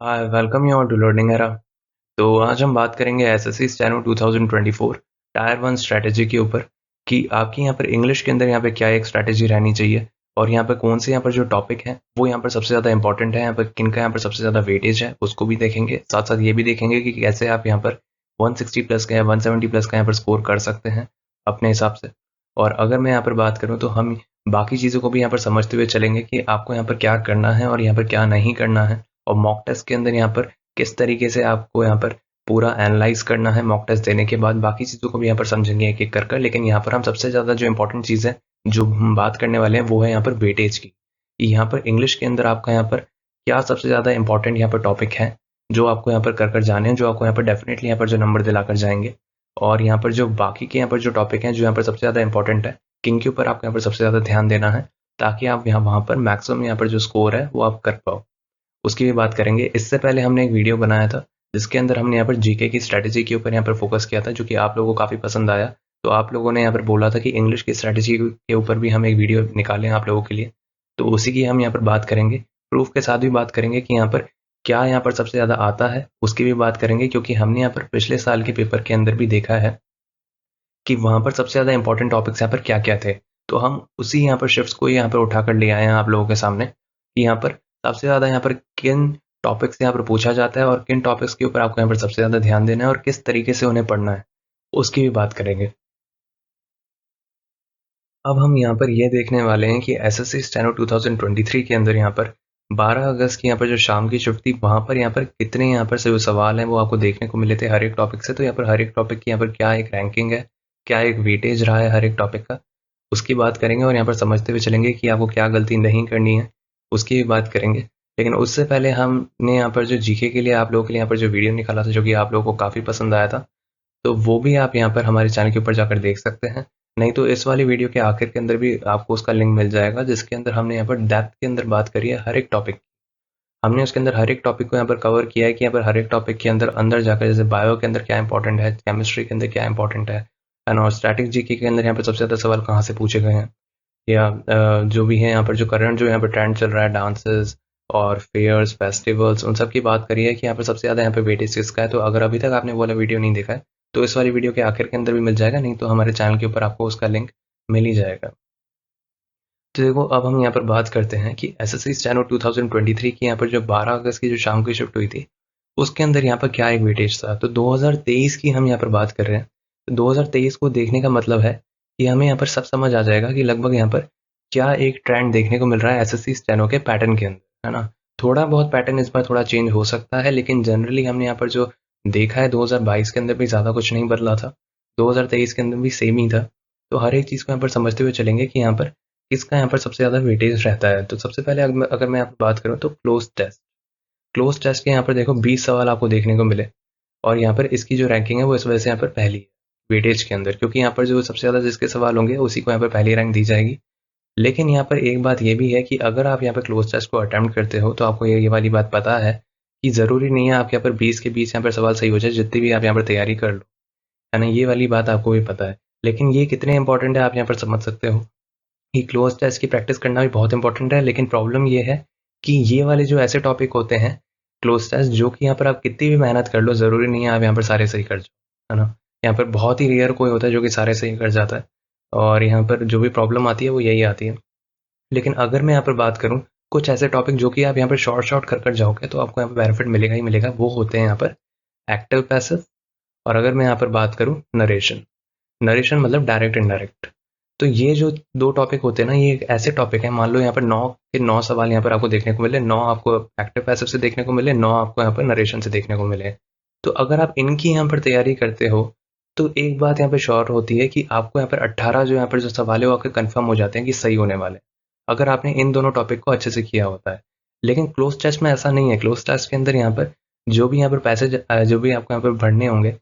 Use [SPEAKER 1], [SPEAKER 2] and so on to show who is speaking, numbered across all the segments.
[SPEAKER 1] Hi welcome you to learning era. तो आज हम बात करेंगे S S C steno 2024 tier one strategy के ऊपर कि आपकी यहाँ पर इंग्लिश के अंदर यहाँ पे क्या एक स्ट्रैटेजी रहनी चाहिए और यहाँ पर कौन से यहाँ पर जो टॉपिक है वो यहाँ पर सबसे ज़्यादा इंपॉर्टेंट है, यहाँ पर किन का यहाँ पर सबसे ज़्यादा वेटेज है उसको भी देखेंगे। साथ साथ ये भी देखेंगे कि कैसे आप यहाँ पर 160 प्लस का या 170 प्लस का यहाँ पर स्कोर कर सकते हैं अपने हिसाब से। और अगर मैं यहाँ पर बात करूँ तो हम बाकी चीज़ों को भी यहाँ पर समझते हुए चलेंगे कि आपको यहाँ पर क्या करना है और यहाँ पर क्या नहीं करना है, और मॉक टेस्ट के अंदर यहाँ पर किस तरीके से आपको यहाँ पर पूरा एनालाइज करना है। मॉक टेस्ट देने के बाद बाकी चीज़ों को भी यहाँ पर समझेंगे एक एक कर कर, लेकिन यहाँ पर हम सबसे ज़्यादा जो इंपॉर्टेंट चीज़ है जो हम बात करने वाले हैं वो है यहाँ पर वेटेज की। यहाँ पर इंग्लिश के अंदर आपका यहाँ पर क्या सबसे ज़्यादा इंपॉर्टेंट यहाँ पर टॉपिक है जो आपको यहाँ पर कर जाने हैं, जो आपको यहाँ पर डेफिनेटली यहाँ पर जो नंबर दिलाकर जाएंगे। और यहाँ पर जो बाकी के यहाँ पर जो टॉपिक हैं जो यहाँ पर सबसे ज़्यादा इंपॉर्टेंट है, किन के ऊपर आपको यहाँ पर सबसे ज़्यादा ध्यान देना है ताकि आप यहाँ वहाँ पर मैक्सिमम यहाँ पर जो स्कोर है वो आप कर पाओ, उसकी भी बात करेंगे। इससे पहले हमने एक वीडियो बनाया था जिसके अंदर हमने यहाँ पर जीके की स्ट्रैटेजी के ऊपर यहाँ पर फोकस किया था, जो कि आप लोगों को काफ़ी पसंद आया। तो आप लोगों ने यहाँ पर बोला था कि इंग्लिश की स्ट्रैटेजी के ऊपर भी हम एक वीडियो निकालें आप लोगों के लिए, तो उसी की हम यहाँ पर बात करेंगे। प्रूफ के साथ भी बात करेंगे कि यहाँ पर क्या यहाँ पर सबसे ज़्यादा आता है, उसकी भी बात करेंगे, क्योंकि हमने यहाँ पर पिछले साल के पेपर के अंदर भी देखा है कि वहाँ पर सबसे ज़्यादा इंपॉर्टेंट टॉपिक्स यहाँ पर क्या क्या थे। तो हम उसी यहाँ पर शिफ्ट्स को यहाँ पर उठाकर ले आए हैं आप लोगों के सामने कि यहाँ पर सबसे ज़्यादा यहाँ पर किन टॉपिक्स यहाँ पर पूछा जाता है और किन टॉपिक्स के ऊपर आपको यहाँ पर सबसे ज़्यादा ध्यान देना है और किस तरीके से उन्हें पढ़ना है, उसकी भी बात करेंगे। अब हम यहाँ पर ये देखने वाले हैं कि एसएससी स्टेनो 2023 के अंदर यहाँ पर 12 अगस्त की यहाँ पर जो शाम की शिफ्ट थी वहाँ पर यहाँ पर कितने यहाँ पर से जो सवाल हैं वो आपको देखने को मिले थे हर एक टॉपिक से। तो यहाँ पर हर एक टॉपिक की यहाँ पर क्या एक रैंकिंग है, क्या एक वेटेज रहा है हर एक टॉपिक का, उसकी बात करेंगे। और यहाँ पर समझते हुए चलेंगे कि आपको क्या गलती नहीं करनी है, उसकी भी बात करेंगे। लेकिन उससे पहले हमने यहाँ पर जो जीके के लिए आप लोगों के लिए यहाँ पर जो वीडियो निकाला था जो कि आप लोगों को काफ़ी पसंद आया था, तो वो भी आप यहाँ पर हमारे चैनल के ऊपर जाकर देख सकते हैं। नहीं तो इस वाली वीडियो के आखिर के अंदर भी आपको उसका लिंक मिल जाएगा, जिसके अंदर हमने यहाँ पर डेप्थ के अंदर बात करी है हर एक टॉपिक। हमने उसके अंदर हर एक टॉपिक को यहाँ पर कवर किया है कि यहाँ पर हर एक टॉपिक के अंदर अंदर जाकर जैसे बायो के अंदर क्या इंपॉर्टेंट है, केमिस्ट्री के अंदर क्या इंपॉर्टेंट है, एंड और स्टैटिक जीके के अंदर यहाँ पर सबसे ज़्यादा सवाल कहाँ से पूछे गए हैं, या जो भी है यहाँ पर जो करंट जो यहाँ पर ट्रेंड चल रहा है डांसेस और फेयर्स फेस्टिवल्स, उन सब की बात करी है कि यहाँ पर सबसे ज़्यादा यहाँ पर वेटेज किसका है। तो अगर अभी तक आपने वो वाला वीडियो नहीं देखा है तो इस वाली वीडियो के आखिर के अंदर भी मिल जाएगा, नहीं तो हमारे चैनल के ऊपर आपको उसका लिंक मिल ही जाएगा। तो देखो अब हम यहाँ पर बात करते हैं कि एसएससी स्टेनो 2023 की यहाँ पर जो 12 अगस्त की जो शाम की शिफ्ट हुई थी उसके अंदर यहाँ पर क्या एक वेटेज था। तो 2023 की हम यहाँ पर बात कर रहे हैं। तो 2023 को देखने का मतलब है कि हमें यहाँ पर सब समझ आ जाएगा कि लगभग यहाँ पर क्या एक ट्रेंड देखने को मिल रहा है एसएससी स्टेनो के पैटर्न के अंदर, है ना। थोड़ा बहुत पैटर्न इस बार थोड़ा चेंज हो सकता है, लेकिन जनरली हमने यहाँ पर जो देखा है 2022 के अंदर भी ज़्यादा कुछ नहीं बदला था, 2023 के अंदर भी सेम ही था। तो हर एक चीज़ को यहाँ पर समझते हुए चलेंगे कि यहाँ पर किसका यहाँ पर सबसे ज़्यादा वेटेज रहता है। तो सबसे पहले अगर मैं यहाँ पर बात करूँ तो क्लोज टेस्ट के यहाँ पर देखो 20 सवाल आपको देखने को मिले, और यहाँ पर इसकी जो रैंकिंग है वो इस वजह से यहाँ पर पहली है वेटेज के अंदर, क्योंकि यहाँ पर जो सबसे ज़्यादा जिसके सवाल होंगे उसी को यहाँ पर पहली रैंक दी जाएगी। लेकिन यहाँ पर एक बात ये भी है कि अगर आप यहाँ पर क्लोज टेस्ट को अटेम्प्ट करते हो तो आपको ये वाली बात पता है कि ज़रूरी नहीं है आपके यहाँ पर 20 के 20 यहाँ पर सवाल सही हो जाए जितनी भी आप यहाँ पर तैयारी कर लो, है ना। ये वाली बात आपको भी पता है, लेकिन ये कितने इंपॉर्टेंट है आप यहाँ पर समझ सकते हो कि क्लोज टेस्ट की प्रैक्टिस करना भी बहुत इंपॉर्टेंट है। लेकिन प्रॉब्लम ये है कि ये वाले जो ऐसे टॉपिक होते हैं क्लोज टेस्ट, जो कि यहाँ पर आप कितनी भी मेहनत कर लो ज़रूरी नहीं है आप यहाँ पर सारे सही कर जाओ, है ना। यहाँ पर बहुत ही रेयर कोई होता है जो कि सारे सही कर जाता है, और यहाँ पर जो भी प्रॉब्लम आती है वो यही आती है। लेकिन अगर मैं यहाँ पर बात करूँ कुछ ऐसे टॉपिक जो कि आप यहाँ पर शॉर्ट कर जाओगे तो आपको यहाँ पर बेनिफिट मिलेगा ही मिलेगा, वो होते हैं यहाँ पर एक्टिव पैसिव। और अगर मैं यहाँ पर बात करूँ नरेशन, नरेशन मतलब डायरेक्ट इनडायरेक्ट। तो ये जो दो टॉपिक होते हैं ना, ये एक ऐसे टॉपिक है, मान लो यहाँ पर 9 के 9 सवाल यहाँ पर आपको देखने को मिले, 9 आपको एक्टिव पैसिव से देखने को मिले, 9 आपको यहाँ पर नरेशन से देखने को मिले। तो अगर आप इनकी यहाँ पर तैयारी करते हो तो एक बात यहाँ पर श्योर होती है कि आपको यहाँ पर 18 जो यहाँ पर जो सवाल है वो आपके कंफर्म हो जाते हैं कि सही होने वाले, अगर आपने इन दोनों टॉपिक को अच्छे से किया होता है। लेकिन क्लोज टेस्ट में ऐसा नहीं है। क्लोज टेस्ट के अंदर यहाँ पर जो भी यहाँ पर पैसेज जो भी आपको यहाँ पर भरने होंगे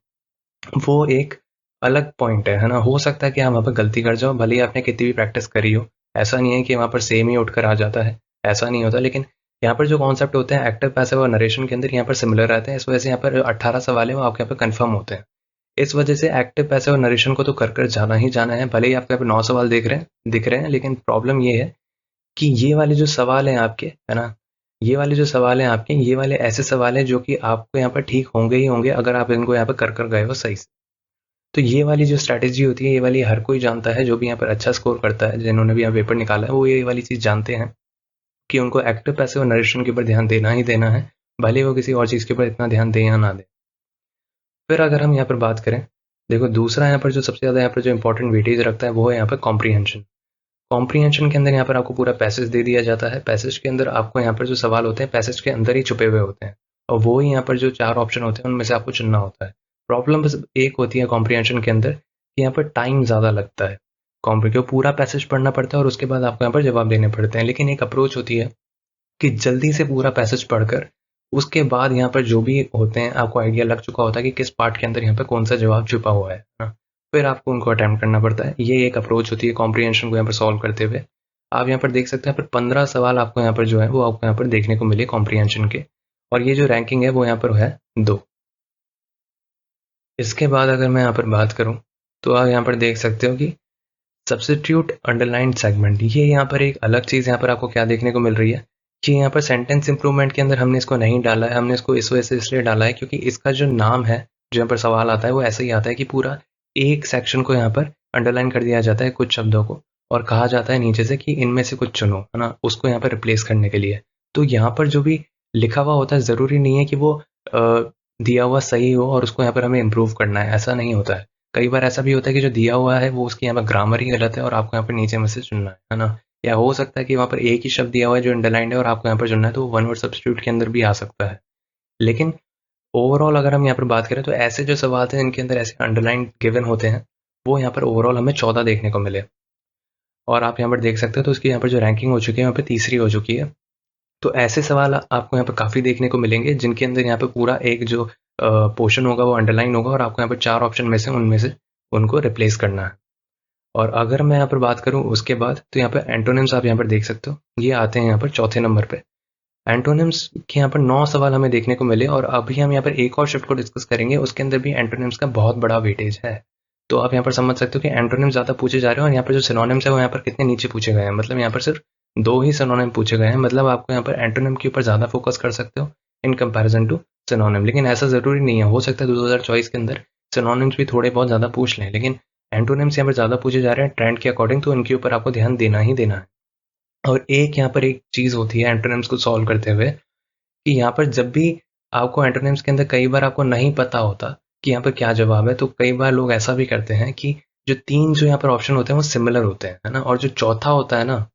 [SPEAKER 1] वो एक अलग पॉइंट है ना। हो सकता है कि आप वहाँ पर गलती कर जाओ, भले ही आपने कितनी भी प्रैक्टिस करी हो, ऐसा नहीं है कि वहाँ पर सेम ही उठकर आ जाता है, ऐसा नहीं होता। लेकिन यहाँ पर जो कॉन्सेप्ट होते हैं एक्टिव पैसिव और नरेशन के अंदर यहाँ पर सिमिलर रहते हैं, इस वजह से यहाँ पर 18 सवाल है वो आपके यहाँ पर कन्फर्म होते हैं। इस वजह से एक्टिव पैसिव और नरेशन को तो कर जाना ही जाना है, भले ही आपके यहाँ पर 9 सवाल दिख रहे हैं। लेकिन प्रॉब्लम ये है कि ये वाले जो सवाल हैं आपके, है ना, ये वाले जो सवाल हैं आपके, ये वाले ऐसे सवाल हैं जो कि आपको यहाँ पर ठीक होंगे ही होंगे अगर आप इनको यहाँ पर कर गए हो सही से। तो ये वाली जो स्ट्रैटेजी होती है, ये वाली हर कोई जानता है जो भी यहाँ पर अच्छा स्कोर करता है, जिन्होंने भी यहाँ पेपर निकाला है, वो ये वाली चीज़ जानते हैं कि उनको एक्टिव पैसिव और नरेशन के ऊपर ध्यान देना ही देना है, भले वो किसी और चीज़ के ऊपर इतना ध्यान दें या ना दें। फिर अगर हम यहाँ पर बात करें, देखो दूसरा यहाँ पर जो सबसे ज़्यादा यहाँ पर जो इंपॉर्टेंट वेटेज रखता है वो है यहाँ पर कॉम्प्रीहेंशन। कॉम्प्रीहेंशन के अंदर यहाँ पर आपको पूरा पैसेज दे दिया जाता है। पैसेज के अंदर आपको यहाँ पर जो सवाल होते हैं पैसेज के अंदर ही छुपे हुए होते हैं, और वो ही यहाँ पर जो 4 ऑप्शन होते हैं उनमें से आपको चुनना होता है। प्रॉब्लम बस एक होती है कॉम्प्रीहेंशन के अंदर कि यहाँ पर टाइम ज़्यादा लगता है। क्यों पूरा पैसेज पढ़ना पड़ता है और उसके बाद आपको यहाँ पर जवाब देने पड़ते हैं। लेकिन एक अप्रोच होती है कि जल्दी से पूरा पैसेज पढ़कर उसके बाद यहाँ पर जो भी होते हैं आपको आइडिया लग चुका होता है कि किस पार्ट के अंदर यहाँ पर कौन सा जवाब छुपा हुआ है ना, फिर आपको उनको अटेम्प्ट करना पड़ता है। ये एक अप्रोच होती है कॉम्प्रीहेंशन को यहाँ पर सॉल्व करते हुए। आप यहाँ पर देख सकते हैं, पर 15 सवाल आपको यहाँ पर जो है वो आपको यहाँ पर देखने को मिले कॉम्प्रीहेंशन के, और ये जो रैंकिंग है वो यहाँ पर है 2। इसके बाद अगर मैं यहाँ पर बात करूँ तो आप यहाँ पर देख सकते हो कि सब्स्टिट्यूट अंडरलाइन सेगमेंट, ये यहाँ पर एक अलग चीज़ यहाँ पर आपको क्या देखने को मिल रही है कि यहाँ पर सेंटेंस इंप्रूवमेंट के अंदर हमने इसको नहीं डाला है। हमने इसको इस वजह से इसलिए डाला है क्योंकि इसका जो नाम है, जो यहाँ पर सवाल आता है वो ऐसा ही आता है कि पूरा एक सेक्शन को यहाँ पर अंडरलाइन कर दिया जाता है कुछ शब्दों को, और कहा जाता है नीचे से कि इनमें से कुछ चुनो, है ना, उसको यहाँ पर रिप्लेस करने के लिए। तो यहाँ पर जो भी लिखा हुआ होता है ज़रूरी नहीं है कि वो दिया हुआ सही हो और उसको यहाँ पर हमें इम्प्रूव करना है, ऐसा नहीं होता है। कई बार ऐसा भी होता है कि जो दिया हुआ है वो उसकी यहाँ पर ग्रामर ही गलत है और आपको यहाँ पर नीचे में से चुनना है ना। या हो सकता है कि वहाँ पर एक ही शब्द दिया हुआ है जो अंडरलाइंड है और आपको यहाँ पर चुनना है, तो वन वर्ड सब्स्टिट्यूट के अंदर भी आ सकता है। लेकिन ओवरऑल अगर हम यहाँ पर बात करें तो ऐसे जो सवाल थे जिनके अंदर ऐसे अंडरलाइन गिवन होते हैं वो यहाँ पर ओवरऑल हमें 14 देखने को मिले, और आप यहाँ पर देख सकते हो तो उसकी यहाँ पर जो रैंकिंग हो चुकी है यहाँ पर तीसरी हो चुकी है। तो ऐसे सवाल आपको यहाँ पर काफ़ी देखने को मिलेंगे जिनके अंदर यहाँ पर पूरा एक जो पोर्शन होगा वो अंडरलाइन होगा और आपको यहाँ पर 4 ऑप्शन में से उनमें से उनको रिप्लेस करना है। और अगर मैं यहाँ पर बात करूँ उसके बाद, तो यहाँ पर एंटोनिम्स आप यहाँ पर देख सकते हो, ये आते हैं यहाँ पर चौथे नंबर पे। एंटोनिम्स के यहाँ पर 9 सवाल हमें देखने को मिले, और अभी हम यहाँ पर एक और शिफ्ट को डिस्कस करेंगे, उसके अंदर भी एंटोनिम्स का बहुत बड़ा वेटेज है। तो आप यहाँ पर समझ सकते हो कि एंटोनिम्स ज़्यादा पूछे जा रहे हैं, और यहाँ पर जो सिनोनिम्स है वो यहाँ पर कितने नीचे पूछे गए हैं। मतलब यहाँ पर सिर्फ 2 ही सिनोनिम पूछे गए हैं। मतलब आपको यहाँ पर एंटोनिम के ऊपर ज़्यादा फोकस कर सकते हो इन कंपेरिजन टू सिनोनिम। लेकिन ऐसा ज़रूरी नहीं है, हो सकता है 2024 के अंदर सिनोनिम्स भी थोड़े बहुत ज़्यादा पूछ लें, लेकिन एंटोनिम्स यहाँ पर ज़्यादा पूछे जा रहे हैं ट्रेंड के अकॉर्डिंग, तो इनके ऊपर आपको ध्यान देना ही देना है। और एक यहाँ पर एक चीज़ होती है एंटोनिम्स को सॉल्व करते हुए कि यहाँ पर जब भी आपको एंटोनिम्स के अंदर कई बार आपको नहीं पता होता कि यहाँ पर क्या जवाब है, तो कई बार लोग ऐसा भी करते हैं कि जो 3 जो यहाँ पर ऑप्शन होते हैं वो सिमिलर होते हैं, है ना, और जो चौथा होता है ना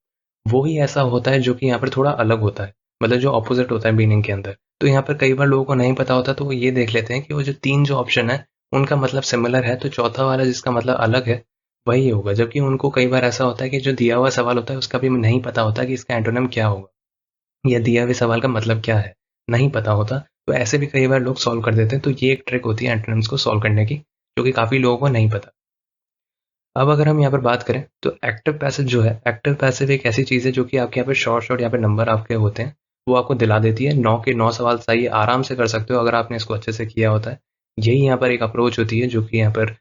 [SPEAKER 1] वो ही ऐसा होता है जो कि यहाँ पर थोड़ा अलग होता है, मतलब जो ऑपोजिट होता है मीनिंग के अंदर। तो यहाँ पर कई बार लोगों को नहीं पता होता, तो वो ये देख लेते हैं कि वो जो 3 जो ऑप्शन है उनका मतलब सिमिलर है, तो चौथा वाला जिसका मतलब अलग है वही होगा। जबकि उनको कई बार ऐसा होता है कि जो दिया हुआ सवाल होता है उसका भी नहीं पता होता कि इसका एंटोनिम क्या होगा या दिया हुए सवाल का मतलब क्या है, नहीं पता होता। तो ऐसे भी कई बार लोग सॉल्व कर देते हैं। तो ये एक ट्रिक होती है एंटोनिम्स को सॉल्व करने की, जो कि काफ़ी लोगों को नहीं पता। अब अगर हम यहाँ पर बात करें तो एक्टिव पैसिव जो है, एक्टिव पैसिव एक ऐसी चीज़ है जो कि आपके यहाँ पर शॉर्ट यहाँ पे नंबर आपके होते हैं वो आपको दिला देती है। 9 के 9 सवाल सही आराम से कर सकते हो अगर आपने इसको अच्छे से किया होता है। यही यहाँ पर एक अप्रोच होती है जो कि यहाँ पर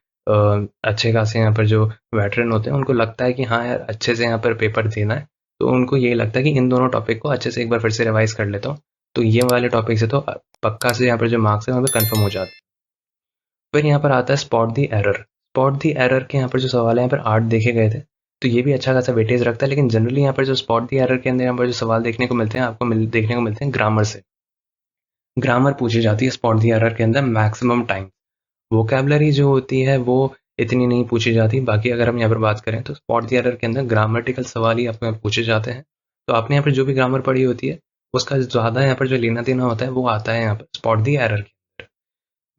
[SPEAKER 1] अच्छे खासे यहाँ पर जो वेटरन होते हैं उनको लगता है कि हाँ यार अच्छे से यहाँ पर पेपर देना है, तो उनको यही लगता है कि इन दोनों टॉपिक को अच्छे से एक बार फिर से रिवाइज कर लेता हूँ, तो ये वाले टॉपिक से तो पक्का से यहाँ पर जो मार्क्स है वहाँ पर कन्फर्म हो जाते हैं। फिर यहाँ पर आता है spot the error. Spot the error के यहाँ पर जो सवाल है यहाँ पर 8 देखे गए थे, तो ये भी अच्छा खासा वेटेज रखता है। लेकिन जनरली यहाँ पर जो स्पॉट दी एरर के अंदर यहाँ पर जो सवाल देखने को मिलते हैं आपको देखने को मिलते हैं ग्रामर से। ग्रामर पूछी जाती है स्पॉट दी एरर के अंदर मैक्सिमम टाइम। वोकैबलरी जो होती है वो इतनी नहीं पूछी जाती। बाकी अगर हम यहाँ पर बात करें तो स्पॉट दी एरर के अंदर ग्रामेटिकल सवाल ही आपको पूछे जाते हैं। तो आपने यहाँ पर जो भी ग्रामर पढ़ी होती है उसका ज़्यादा यहाँ पर जो लेना देना होता है वो आता है यहाँ पर स्पॉट दी एरर के अंदर।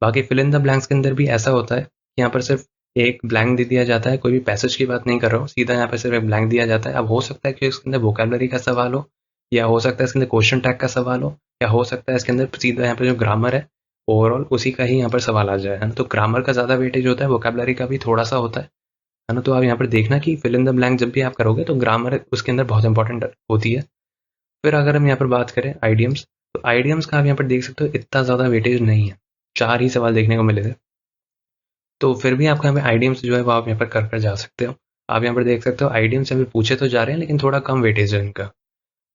[SPEAKER 1] बाकी फिल इन द ब्लैंक्स के अंदर भी ऐसा होता है कि यहाँ पर सिर्फ एक ब्लैंक दे दिया जाता है। कोई भी पैसेज की बात नहीं कर रहा हूँ, सीधा यहाँ पर सिर्फ एक ब्लैंक दिया जाता है। अब हो सकता है कि इसके अंदर वोकैबलरी का सवाल हो, या हो सकता है इसके अंदर क्वेश्चन टैग का सवाल हो, या हो सकता है इसके अंदर सीधा यहाँ पर जो ग्रामर है ओवरऑल उसी का ही यहाँ पर सवाल आ जाए, है ना। तो ग्रामर का ज़्यादा वेटेज होता है, वोकैबलरी का भी थोड़ा सा होता है ना। तो आप यहाँ पर देखना कि फिल इन द ब्लैंक जब भी आप करोगे तो ग्रामर उसके अंदर बहुत इंपॉर्टेंट होती है। फिर अगर हम यहाँ पर बात करें आइडियम्स, तो आइडियम्स का आप यहाँ पर देख सकते हो इतना ज़्यादा वेटेज नहीं है, 4 ही सवाल देखने को मिले थे। तो फिर भी आपको यहाँ पे आइडियम्स जो है वो आप यहाँ पर कर जा सकते हो। आप यहाँ पर देख सकते हो आइडियम्स यहाँ पे पूछे तो जा रहे हैं लेकिन थोड़ा कम वेटेज है इनका।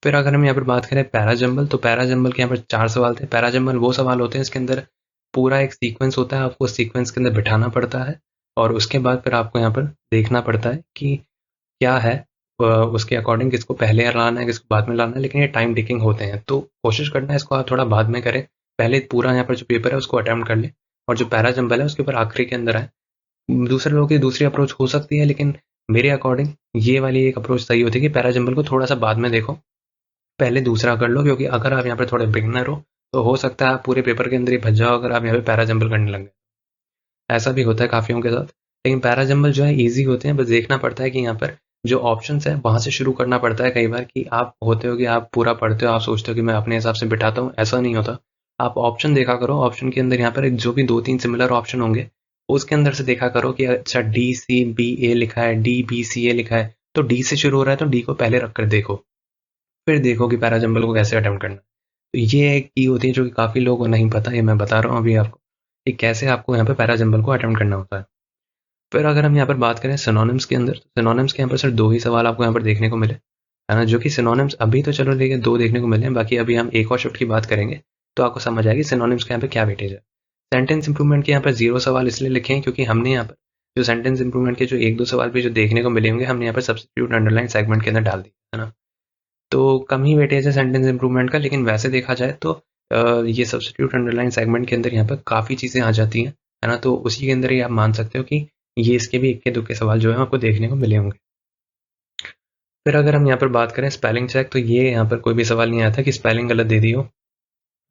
[SPEAKER 1] फिर अगर हम यहाँ पर बात करें पैराजंबल, तो पैराजंबल के यहाँ पर 4 सवाल थे। पैराजंबल वो सवाल होते हैं इसके अंदर पूरा एक सीक्वेंस होता है, आपको उस सीक्वेंस के अंदर बिठाना पड़ता है और उसके बाद फिर आपको यहाँ पर देखना पड़ता है कि क्या है, उसके अकॉर्डिंग किसको पहले लाना है, किसको बाद में लाना है, लेकिन ये टाइम टेकिंग होते हैं, तो कोशिश करना है इसको आप थोड़ा बाद में करें। पहले पूरा यहाँ पर जो पेपर है उसको अटेम्प्ट कर लें और जो पैराजंबल है उसके ऊपर आखिरी के अंदर आए। दूसरे लोगों की दूसरी अप्रोच हो सकती है, लेकिन मेरे अकॉर्डिंग ये वाली एक अप्रोच सही होती है कि पैराजंबल को थोड़ा सा बाद में देखो, पहले दूसरा कर लो, क्योंकि अगर आप यहाँ पे थोड़े बिगनर हो तो हो सकता है आप पूरे पेपर के अंदर ही फंस जाओ अगर आप यहाँ पे पैराजंबल करने लग गए। ऐसा भी होता है काफ़ियों के साथ। लेकिन पैराजंबल जो है ईजी होते हैं, बस देखना पड़ता है कि यहाँ पर जो ऑप्शंस है वहाँ से शुरू करना पड़ता है। कई बार कि आप होते हो कि आप पूरा पढ़ते हो, आप सोचते हो कि मैं अपने हिसाब से बिठाता हूँ, ऐसा नहीं होता। आप ऑप्शन देखा करो, ऑप्शन के अंदर यहाँ पर जो भी 2-3 सिमिलर ऑप्शन होंगे उसके अंदर से देखा करो कि अच्छा डी सी बी ए लिखा है, डी बी सी ए लिखा है, तो डी से शुरू हो रहा है तो डी को पहले रख कर देखो, फिर देखो कि पैराजंबल को कैसे अटेम्प्ट करना है। तो ये एक की होती है जो कि काफ़ी लोगों को नहीं पता, ये मैं बता रहा हूँ अभी आपको कि कैसे आपको यहाँ पे पैराजंबल को अटेम्प्ट करना होता है। फिर अगर हम यहाँ पर बात करें सिनोनिम्स के अंदर, सिनोनिम्स के यहाँ पर सिर्फ 2 ही सवाल आपको यहाँ पर देखने को मिले, है ना? जो कि सिनोनिम्स अभी तो चलो देखिए 2 देखने को मिले हैं, बाकी अभी हम एक और शिफ्ट की बात करेंगे तो आपको समझ आएगी सिनोनिम्स के यहाँ पे क्या वेटेज है। सेंटेंस इंप्रूवमेंट के यहाँ पर 0 सवाल इसलिए लिखे हैं क्योंकि हमने यहाँ पर जो सेंटेंस इंप्रूवमेंट के जो 1-2 सवाल भी जो देखने को मिले होंगे, हमने यहाँ पर सब्स्टिट्यूट अंडरलाइन सेगमेंट के अंदर डाल दिया, है ना? तो कम ही वेटेज है सेंटेंस इंप्रूवमेंट का, लेकिन वैसे देखा जाए तो ये सब्स्टिट्यूट अंडरलाइन सेगमेंट के अंदर यहाँ पर काफ़ी चीज़ें आ जाती हैं, है ना? तो उसी के अंदर ही आप मान सकते हो कि ये इसके भी इक्के दुक्के सवाल जो है आपको देखने को मिले होंगे। फिर अगर हम यहाँ पर बात करें स्पेलिंग चेक, तो ये यहाँ पर कोई भी सवाल नहीं आया था कि स्पेलिंग गलत दे दी हो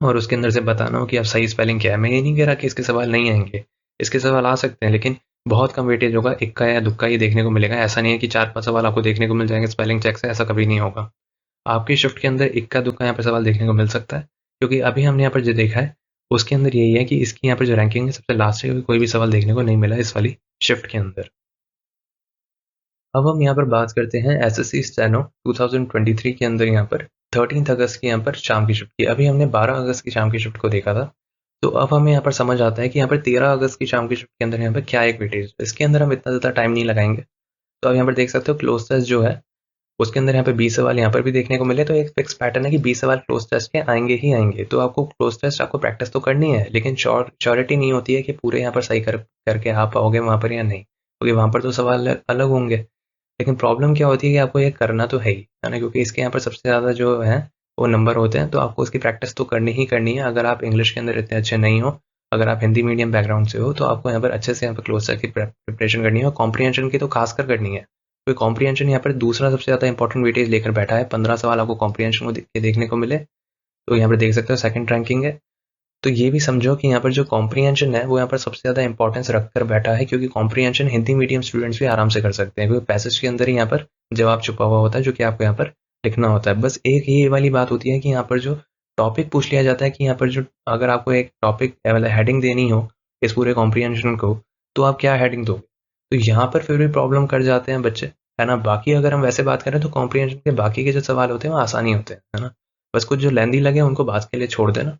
[SPEAKER 1] और उसके अंदर से बताना हो कि आप सही स्पेलिंग क्या है। मैं ये नहीं कह रहा कि इसके सवाल नहीं आएंगे, इसके सवाल आ सकते हैं, लेकिन बहुत कम वेटेज होगा, इक्का या दुक्का ही देखने को मिलेगा। ऐसा नहीं है कि 4-5 सवाल आपको देखने को मिल जाएंगे स्पेलिंग चेक से, ऐसा कभी नहीं होगा। आपकी शिफ्ट के अंदर इक्का दुक्का यहाँ पर सवाल देखने को मिल सकता है, क्योंकि अभी हमने यहाँ पर जो देखा है उसके अंदर यही है कि इसकी यहाँ पर जो रैंकिंग है सबसे लास्ट है, कोई भी सवाल देखने को नहीं मिला इस वाली शिफ्ट के अंदर। अब हम यहाँ पर बात करते हैं एसएससी स्टेनो 2023 के अंदर यहाँ पर 13 अगस्त की यहाँ पर शाम की शिफ्ट की। अभी हमने 12 अगस्त की शाम की शिफ्ट को देखा था, तो अब हमें यहाँ पर समझ आता है कि यहाँ पर 13 अगस्त की शाम की शिफ्ट के अंदर यहाँ पर क्या एक वेटेज। इसके अंदर हम इतना ज़्यादा टाइम नहीं लगाएंगे, तो आप यहाँ पर देख सकते हो क्लोज टेस्ट जो है उसके अंदर यहाँ पे 20 सवाल यहाँ पर भी देखने को मिले, तो एक फिक्स पैटर्न है कि 20 सवाल क्लोज टेस्ट के आएंगे ही आएंगे। तो आपको क्लोज टेस्ट आपको प्रैक्टिस तो करनी है, लेकिन श्योरिटी नहीं होती है कि पूरे यहाँ पर सही करके आप पाओगे वहाँ पर या नहीं, क्योंकि वहाँ पर तो सवाल अलग होंगे। लेकिन प्रॉब्लम क्या होती है कि आपको ये करना तो है ही, है ना? क्योंकि इसके यहाँ पर सबसे ज़्यादा जो है वो नंबर होते हैं, तो आपको उसकी प्रैक्टिस तो करनी ही करनी है। अगर आप इंग्लिश के अंदर इतने अच्छे नहीं हो, अगर आप हिंदी मीडियम बैकग्राउंड से हो, तो आपको यहाँ पर अच्छे से यहाँ पर क्लोज टेस्ट की प्रिपरेशन करनी है और कॉम्प्रीहेंशन की तो खासकर करनी है, क्योंकि कॉम्प्रीहेंशन यहाँ पर दूसरा सबसे ज़्यादा इंपॉर्टेंट वेटेज लेकर बैठा है। 15 सवाल आपको कॉम्प्रीहेंशन को देखने को मिले, तो यहाँ पर देख सकते हो सेकंड रैंकिंग है। तो ये भी समझो कि यहाँ पर जो कॉम्प्रीहेंशन है वो यहाँ पर सबसे ज़्यादा इंपॉर्टेंस रखकर बैठा है, क्योंकि कॉम्प्रीहेंशन हिंदी मीडियम स्टूडेंट्स भी आराम से कर सकते हैं, क्योंकि पैसेज के अंदर ही यहाँ पर जवाब छुपा हुआ होता है जो कि आपको यहाँ पर लिखना होता है। बस एक ये वाली बात होती है कि यहाँ पर जो टॉपिक पूछ लिया जाता है कि यहाँ पर जो अगर आपको एक टॉपिक मतलब हेडिंग देनी हो इस पूरे कॉम्प्रीहेंशन को, तो आप क्या हेडिंग दोगे? तो यहाँ पर फिर भी प्रॉब्लम कर जाते हैं बच्चे, है ना? बाकी अगर हम वैसे बात करें तो कॉम्प्रीहेंशन के बाकी के जो सवाल होते हैं वो आसानी होते हैं, है ना? बस कुछ जो लेंदी लगे उनको बात के लिए छोड़ देना।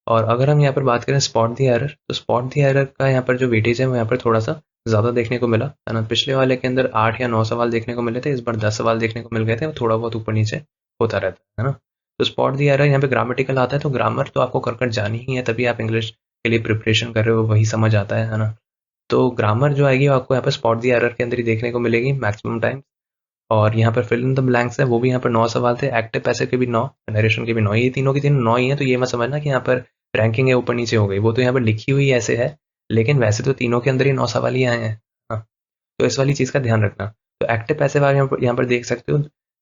[SPEAKER 1] और अगर हम यहाँ पर बात करें स्पॉट द एरर, तो स्पॉट द एरर का यहाँ पर जो वेटेज है वो यहाँ पर थोड़ा सा ज़्यादा देखने को मिला, है ना? पिछले वाले के अंदर 8 या 9 सवाल देखने को मिले थे, इस बार 10 सवाल देखने को मिल गए थे, थोड़ा बहुत ऊपर नीचे होता रहता है ना? तो स्पॉट द एरर यहाँ पे ग्रामेटिकल आता है, तो ग्रामर तो आपको कर जानी ही है, तभी आप इंग्लिश के लिए प्रिपरेशन कर रहे हो, वही समझ आता है ना? तो ग्रामर जो आएगी वो आपको यहाँ पर स्पॉट द एरर के अंदर ही देखने को मिलेगी मैक्सिमम टाइम। और यहाँ पर फिल इन द ब्लैंक्स है, वो भी यहाँ पर 9 सवाल थे, एक्टिव पैसिव के भी 9, नरेशन के भी 9, ये तीनों की तीनों 9 ही है। तो ये मत समझना कि यहाँ पर रैंकिंग है ऊपर नीचे हो गई, वो तो यहाँ पर लिखी हुई ऐसे है, लेकिन वैसे तो तीनों के अंदर ही 9 सवाल ही आए हैं। हाँ, तो इस वाली चीज़ का ध्यान रखना। तो एक्टिव पैसिव आप यहाँ पर देख सकते हो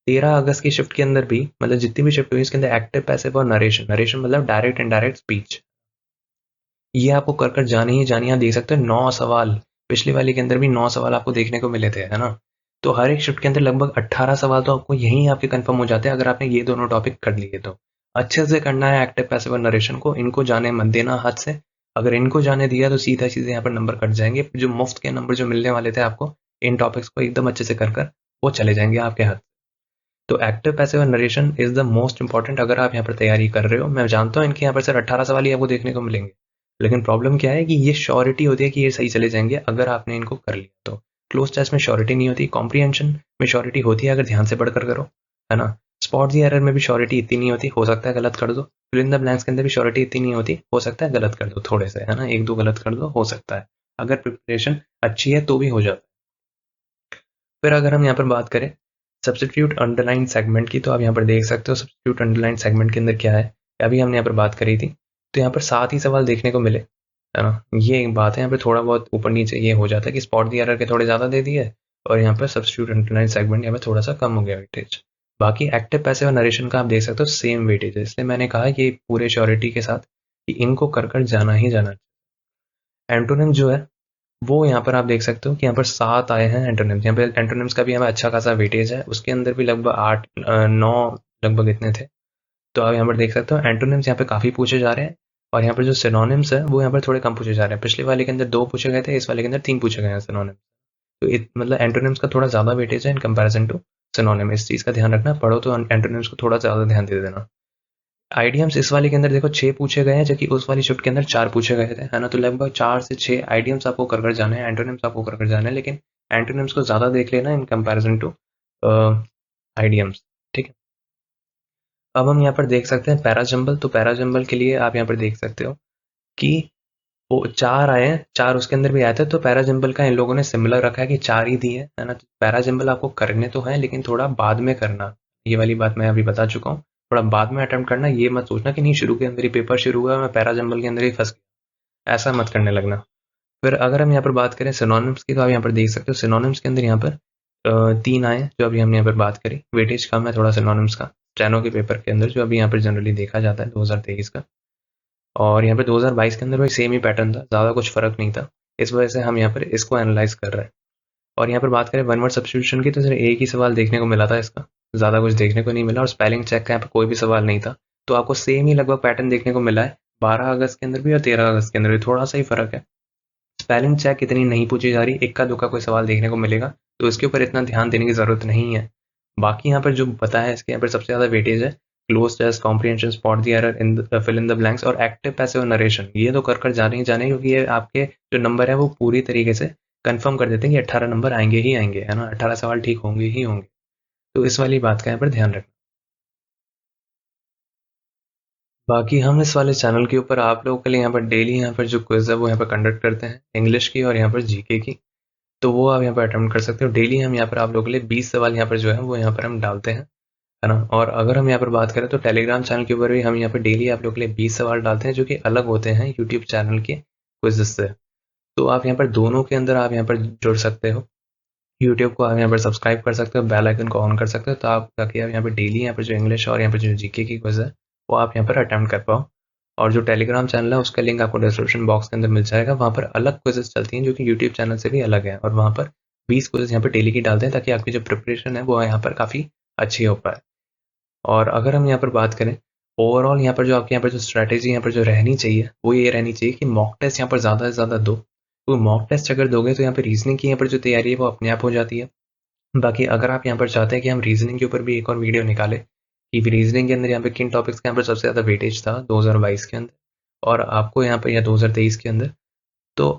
[SPEAKER 1] 13 अगस्त की शिफ्ट के अंदर भी, मतलब जितनी भी शिफ्ट हुई इसके अंदर एक्टिव पैसिव और नरेशन, नरेशन मतलब डायरेक्ट इनडायरेक्ट स्पीच, ये आपको कर जानी ही जानी। आप देख सकते हो 9 सवाल, पिछली वाली के अंदर भी 9 सवाल आपको देखने को मिले थे, है ना? तो हर एक शिफ्ट के अंदर लगभग 18 सवाल तो आपको यहीं आपके कंफर्म हो जाते हैं अगर आपने ये दोनों टॉपिक कर लिए तो। अच्छे से करना है एक्टिव पैसिव और नरेशन को, इनको जाने मत देना हाथ से। अगर इनको जाने दिया तो सीधा सीधे यहाँ पर नंबर कट जाएंगे, जो मुफ्त के नंबर जो मिलने वाले थे आपको इन टॉपिक्स को एकदम अच्छे से कर वो चले जाएंगे आपके हाथ। तो एक्टिव पैसिव और narration is the most important अगर आप यहाँ पर तैयारी कर रहे हो। मैं जानता हूँ इनके यहाँ पर सिर्फ 18 सवाल ही आपको देखने को मिलेंगे, लेकिन प्रॉब्लम क्या है कि ये श्योरिटी होती है कि ये सही चले जाएंगे अगर आपने इनको कर लिया तो। क्लोज टेस्ट में श्योरिटी नहीं होती, कॉम्प्रीहेंशन में श्योरिटी होती है अगर ध्यान से पढ़कर करो, है ना? स्पॉट द एरर में भी श्योरिटी इतनी नहीं होती, हो सकता है गलत कर दो। फिल इन द ब्लैंक्स के अंदर भी श्योरिटी इतनी नहीं होती, हो सकता है गलत कर दो थोड़े से, है ना, 1-2 गलत कर दो, हो सकता है। अगर प्रिपरेशन अच्छी है तो भी हो जाता है। फिर अगर हम यहाँ पर बात करें सब्स्टिट्यूट अंडरलाइन सेगमेंट की, तो आप यहाँ पर देख सकते हो सब्स्टिट्यूट अंडरलाइन सेगमेंट के अंदर क्या है, अभी हमने यहाँ पर बात करी थी। तो यहाँ पर 7 ही सवाल देखने को मिले, है ना, ये एक बात है। यहाँ पे थोड़ा बहुत ऊपर नीचे ये हो जाता है कि स्पॉट द एरर के थोड़े ज़्यादा दे दिए और यहाँ पर सब्स्टिट्यूट अंडरलाइन सेगमेंट यहाँ पे थोड़ा सा कम हो गया वेटेज। बाकी एक्टिव पैसिव और नरेशन का आप देख सकते हो सेम वेटेज है, इसलिए मैंने कहा कि पूरे श्योरिटी के साथ कि इनको कर जाना ही जाना। एंटोनिम जो है वो यहाँ पर आप देख सकते हो कि यहाँ पर 7 आए हैं एंटोनिम्स। यहाँ पे एंटोनिम्स का भी हमें अच्छा खासा वेटेज है, उसके अंदर भी लगभग 8-9 लगभग इतने थे। तो आप यहाँ पर देख सकते हो एंटोनिम्स यहाँ पे काफ़ी पूछे जा रहे हैं और यहाँ पर जो सिनोनिम्स है वो यहाँ पर थोड़े कम पूछे जा रहे हैं। पिछले वाले के अंदर 2 पूछे गए थे, इस वाले के अंदर 3 पूछे गए हैं सिनोनिम्स। तो मतलब एंटोनिम्स का थोड़ा ज़्यादा वेटेज है इन कंपैरिजन टू सिनोनिम, इस चीज़ का ध्यान रखना। पढ़ो तो एंटोनिम्स को थोड़ा ज़्यादा ध्यान दे देना। आइडियम्स इस वाले के अंदर देखो 6 पूछे गए हैं, जबकि उस वाली शिफ्ट के अंदर 4 पूछे गए थे, है ना। तो लगभग 4 से 6 आइडियम्स आपको कर जाने हैं, एंटोनिम्स आपको कर जाने हैं, लेकिन एंटोनिम्स को ज़्यादा देख लेना इन कंपैरिजन टू आइडियम्स, ठीक है। अब हम यहाँ पर देख सकते हैं पैराजम्बल। तो पैराजम्बल के लिए आप यहाँ पर देख सकते हो कि वो 4 आए हैं, 4 उसके अंदर भी आए थे। तो पैराजम्बल का इन लोगों ने सिमिलर रखा है कि 4 ही दिए, है ना। तो पैराजम्बल आपको करने तो हैं, लेकिन थोड़ा बाद में करना, ये वाली बात मैं अभी बता चुका हूँ। थोड़ा बाद में अटेम्प्ट करना, ये मत सोचना कि नहीं शुरू के अंदर ही पेपर शुरू हुआ मैं पैराजम्बल के अंदर ही फंस गया, ऐसा मत करने लगना। फिर अगर हम यहाँ पर बात करें सिनोनिम्स की, तो आप यहाँ पर देख सकते हो सिनोनिम्स के अंदर यहाँ पर 3 आए, जो अभी हमने यहाँ पर बात करी। वेटेज कम है थोड़ा सिनोनिम्स का स्टेनो के पेपर के अंदर, जो अभी यहाँ पर जनरली देखा जाता है 2023 का। और यहाँ पे 2022 के अंदर भी सेम ही पैटर्न था, ज़्यादा कुछ फ़र्क नहीं था। इस वजह से हम यहाँ पर इसको एनालाइज कर रहे हैं। और यहाँ पर बात करें वन वर्ड सब्स्टिट्यूशन की, तो सिर्फ एक ही सवाल देखने को मिला था इसका, ज़्यादा कुछ देखने को नहीं मिला। और स्पेलिंग चेक का यहाँ पर कोई भी सवाल नहीं था। तो आपको सेम ही लगभग पैटर्न देखने को मिला है 12 अगस्त के अंदर भी और 13 अगस्त के अंदर भी, थोड़ा सा ही फ़र्क है। स्पेलिंग चेक इतनी नहीं पूछी जा रही, इक्का दुक्का कोई सवाल देखने को मिलेगा, तो इसके ऊपर इतना ध्यान देने की ज़रूरत नहीं है। बाकी यहाँ पर जो बताया है, इसके यहाँ पर सबसे ज़्यादा वेटेज है cloze test, comprehension, spot the error, fill in the blanks और एक्टिव पैसिव नरेशन। ये तो कर जाने ही जाने, क्योंकि ये आपके जो नंबर है वो पूरी तरीके से कंफर्म कर देते हैं कि 18 नंबर आएंगे ही आएंगे, है ना, 18 सवाल ठीक होंगे ही होंगे। तो इस वाली बात का यहाँ पर ध्यान रखना। बाकी हम इस वाले चैनल के ऊपर आप लोगों के लिए यहाँ पर डेली यहाँ पर जो क्विज है वो यहाँ पर कंडक्ट करते हैं, इंग्लिश की और यहाँ पर जीके की। तो वो आप यहाँ पर अटेम्प्ट कर सकते हो। डेली हम यहाँ पर आप लोगों के लिए 20 सवाल यहाँ पर जो है वो यहाँ पर हम डालते हैं, है ना। और अगर हम यहाँ पर बात करें तो टेलीग्राम चैनल के ऊपर भी हम यहाँ पर डेली आप लोगों के लिए 20 सवाल डालते हैं, जो कि अलग होते हैं यूट्यूब चैनल के क्विज़ से। तो आप यहाँ पर दोनों के अंदर आप यहाँ पर जुड़ सकते हो। यूट्यूब को आप यहाँ पर सब्सक्राइब कर सकते हो, बेल आइकन को ऑन कर सकते हो, तो आप ताकि आप यहाँ पर डेली यहाँ पर जो इंग्लिश और यहाँ पर जो जीके की क्विज़ है वो आप यहाँ पर अटेम्प्ट कर पाओ। और जो टेलीग्राम चैनल है उसका लिंक आपको डिस्क्रिप्शन बॉक्स के अंदर मिल जाएगा। वहाँ पर अलग क्विज़ेस चलती हैं जो कि यूट्यूब चैनल से भी अलग है, और वहाँ पर 20 क्विज़ेस यहाँ पर डेली की डालते हैं, ताकि आपकी जो प्रिपरेशन है वो यहाँ पर काफ़ी अच्छी हो पाए। और अगर हम यहाँ पर बात करें ओवरऑल यहाँ पर जो आपके यहाँ पर जो स्ट्रैटेजी यहाँ पर जो रहनी चाहिए वो ये रहनी चाहिए कि मॉक टेस्ट यहाँ पर ज़्यादा से ज़्यादा दो। तो मॉक टेस्ट अगर दोगे तो यहाँ पर रीजनिंग की यहाँ पर जो तैयारी है वो अपने आप हो जाती है। बाकी अगर आप यहाँ पर चाहते हैं कि हम रीजनिंग के ऊपर भी एक और वीडियो निकालें कि रीजनिंग के अंदर यहाँ पे किन टॉपिक्स के यहाँ पर सबसे ज़्यादा वेटेज था 2022 के अंदर और आपको यहाँ पर या 2023 के अंदर, तो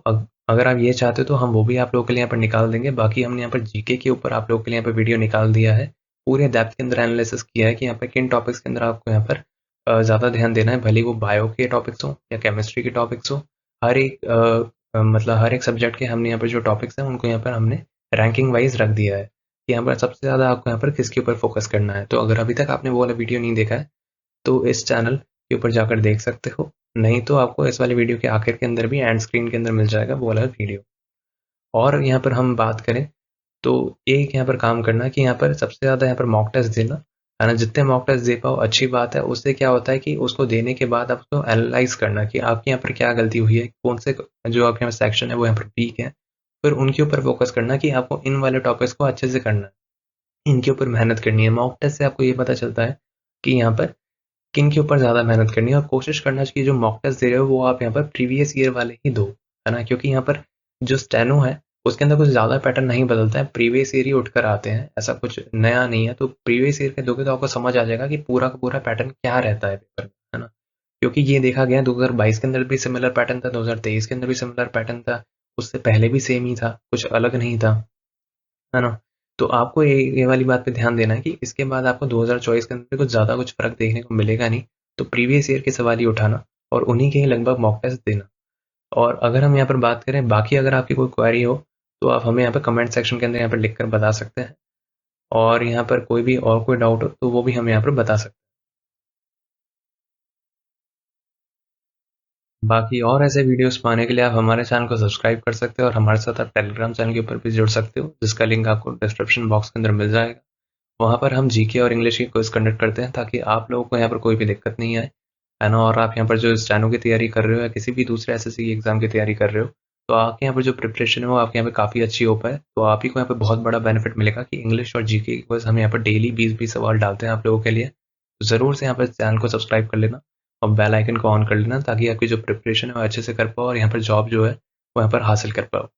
[SPEAKER 1] अगर आप ये चाहते हो तो हम वो भी आप लोगों के लिए यहाँ पर निकाल देंगे। बाकी हमने यहाँ पर जीके के ऊपर आप लोगों के लिए यहाँ पर वीडियो निकाल दिया है, पूरे डेप्थ के अंदर एनालिसिस किया है कि यहाँ पर किन टॉपिक्स के अंदर आपको यहाँ पर ज़्यादा ध्यान देना है, भले वो बायो के टॉपिक्स हो या केमिस्ट्री के टॉपिक्स हो। हर एक मतलब हर एक सब्जेक्ट के हमने यहाँ पर जो टॉपिक्स हैं उनको यहाँ पर हमने रैंकिंग वाइज रख दिया है कि यहाँ पर सबसे ज़्यादा आपको यहाँ पर किसके ऊपर फोकस करना है। तो अगर अभी तक आपने वो वाला वीडियो नहीं देखा है तो इस चैनल के ऊपर जाकर देख सकते हो, नहीं तो आपको इस वाली वीडियो के आखिर के अंदर भी एंड स्क्रीन के अंदर मिल जाएगा वो वाला वीडियो। और यहाँ पर हम बात करें तो एक यहाँ पर काम करना कि यहाँ पर सबसे ज़्यादा यहाँ पर मॉक टेस्ट देना, है ना। जितने मॉक टेस्ट दे पाओ अच्छी बात है। उससे क्या होता है कि उसको देने के बाद आप उसको एनालाइज करना कि आपके यहाँ पर क्या गलती हुई है, कौन से जो आपके यहाँ सेक्शन है वो यहाँ पर वीक है, फिर उनके ऊपर फोकस करना कि आपको इन वाले टॉपिक्स को अच्छे से करना है, इनके ऊपर मेहनत करनी है। मॉक टेस्ट से आपको ये पता चलता है कि यहाँ पर किन के ऊपर ज़्यादा मेहनत करनी है, और कोशिश करना चाहिए जो मॉक टेस्ट दे रहे हो वो आप यहाँ पर प्रीवियस ईयर वाले ही दो, है ना। क्योंकि यहाँ पर जो स्टेनो है उसके अंदर कुछ ज़्यादा पैटर्न नहीं बदलता है, प्रीवियस ईयर ही उठकर आते हैं, ऐसा कुछ नया नहीं है। तो प्रीवियस ईयर के दोगे तो आपको समझ आ जाएगा कि पूरा का पूरा पैटर्न क्या रहता है पेपर में, है ना। क्योंकि ये देखा गया 2022 के अंदर भी सिमिलर पैटर्न था, 2023 के अंदर भी सिमिलर पैटर्न था, उससे पहले भी सेम ही था, कुछ अलग नहीं था, है ना। तो आपको ये वाली बात पे ध्यान देना है कि इसके बाद आपको 2024 के अंदर कुछ ज़्यादा कुछ फ़र्क देखने को मिलेगा नहीं। तो प्रीवियस ईयर के सवाल ही उठाना और उन्हीं के ही लगभग मॉक टेस्ट देना। और अगर हम यहाँ पर बात करें बाकी अगर आपकी कोई क्वेरी हो तो आप हमें यहाँ पर कमेंट सेक्शन के अंदर यहाँ पर लिख कर बता सकते हैं। और यहाँ पर कोई भी और कोई डाउट हो तो वो भी हम यहाँ पर बता सकते हैं। बाकी और ऐसे वीडियोस पाने के लिए आप हमारे चैनल को सब्सक्राइब कर सकते हो और हमारे साथ आप टेलीग्राम चैनल के ऊपर भी जुड़ सकते हो, जिसका लिंक आपको डिस्क्रिप्शन बॉक्स के अंदर मिल जाएगा। वहाँ पर हम जीके और इंग्लिश की क्विज कंडक्ट करते हैं ताकि आप लोगों को यहाँ पर कोई भी दिक्कत नहीं आए, है ना। और आप यहाँ पर जो स्टेनो की तैयारी कर रहे हो या किसी भी दूसरे एसएससी एग्जाम की तैयारी कर रहे हो तो आपके यहाँ पर जो प्रिपरेशन है वो आपके यहाँ पे काफ़ी अच्छी हो पाए, तो आप ही को यहाँ पे बहुत बड़ा बेनिफिट मिलेगा कि इंग्लिश और जीके की क्विज हम यहाँ पर डेली 20-20 सवाल डालते हैं आप लोगों के लिए। तो ज़रूर से यहाँ पर चैनल को सब्सक्राइब कर लेना और बेल आइकन को ऑन कर लेना ताकि आपकी जो प्रिपरेशन है वो अच्छे से कर पाओ और यहाँ पर जॉब जो है वो यहाँ पर हासिल कर पाओ।